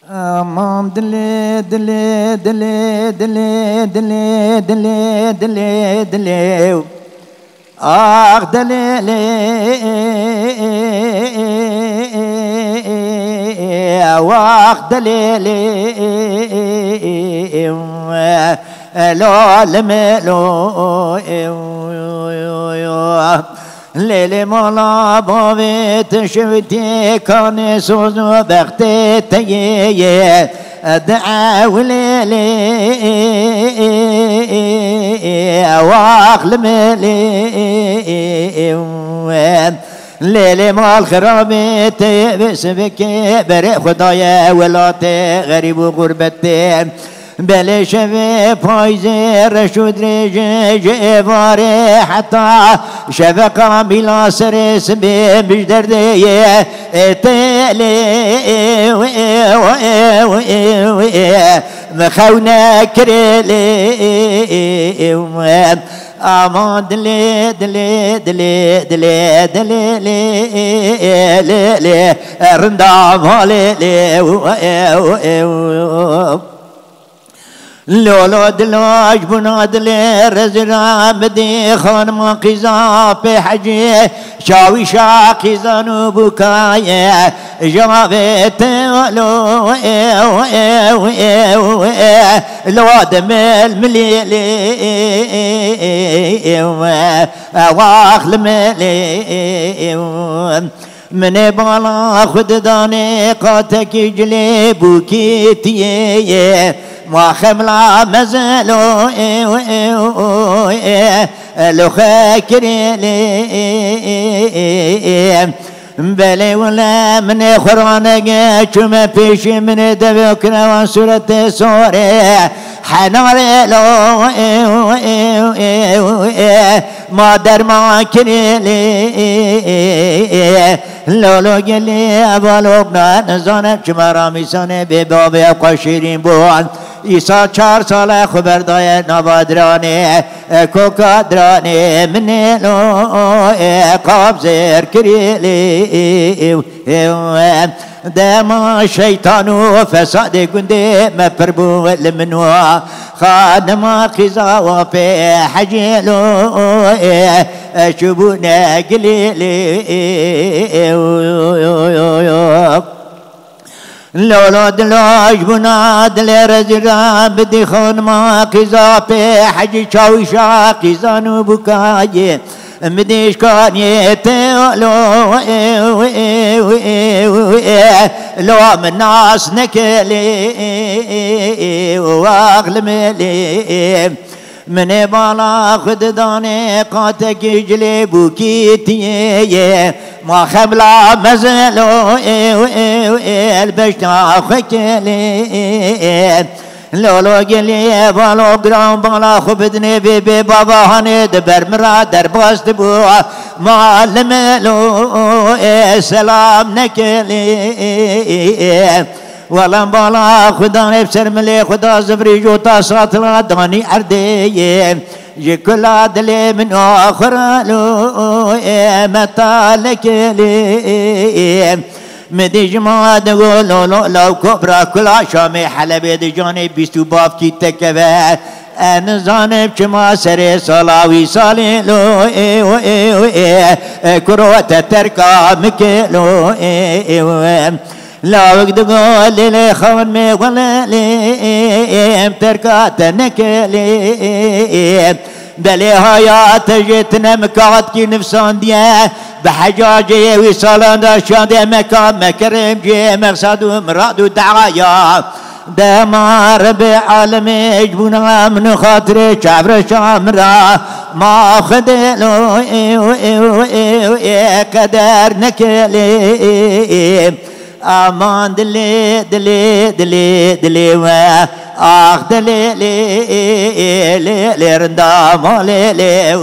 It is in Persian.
امام دلي دلي دلي دلي دلي دلي دلي دلي اخ دلي واخ دلي لو لملو ليلي مولا بابي تشوتي كان سوزو بختي تيي دعا وليلي واخل ملي ليلي مال خرابي تبسبك بري خدايا ولاتي غريب وغربتي بلي شفي فايزي رشود رجي جباري حتى شفقا بلا سرس بمش دردي تيلي مخونا كريلي امان دلي دلي دلي دلي دلي دلي رندا مالي لولو دلاج بنادلي رزرا بدي خان ما قزا في حجي شاوي شاقي زانو بكاي جوابت لو لو دمل مليلي واخل ملي من بالا خد داني قاتك جلي بوكيتي ما خملا مزلو لو خاكري لي بلي ولا من خرانك شما فيش من دبكنا وانسورة سوري حناري لو ما در ما كري لي لولو قلي أبالوغنا نزانب شما راميساني ببابي قشيرين بوان إيسا 4 ساله خبر داية نبادراني كوكا دراني مني لو قابزير كريلي داما شيطانو فساد قندي مفربو لمنوا خادما قزا وفي حجيلو شبونا قليلي لولا دلاج بناد لرزرا بدي خون ما قزا في حجي شاوي شاقي زانو بكاي مديش كان يتولو لو من ناس نكلي واغلم لي من بالا خد داني قاتك جلي بوكيتي ما خبلا مزلو البشتا خكلي لولو قلي بالو قرام بالا خبدني بيبي بابا هاني دبر مرا درباست بو معلم لو سلام نكلي ولا بالا خدا نفسر ملي خدا زبري جوتا ساتلا داني عردي يكل عدلي من آخر لو متى لك لي مدي جماعة تقول لو كبرى كل عشامي حلبي دي جاني بيستو باب كي تكبه أنا زانب كما سري صلاوي صالي لو كروة تركا مكلو لا وقت قول لي خون مي ولا لي تركات نكلي بلي هايات جيتنا مكعد كي نفسان ديه بحجاجي وصالان داشان ديه مكان مكرم جي مقصد ومراد ودعايا دمار بعالمي جبونا من خاطري شعبر شامرا ما خدلو قدر نكلي امان دلي دلي دلي دلي اخ دلي لي رندا مالي لي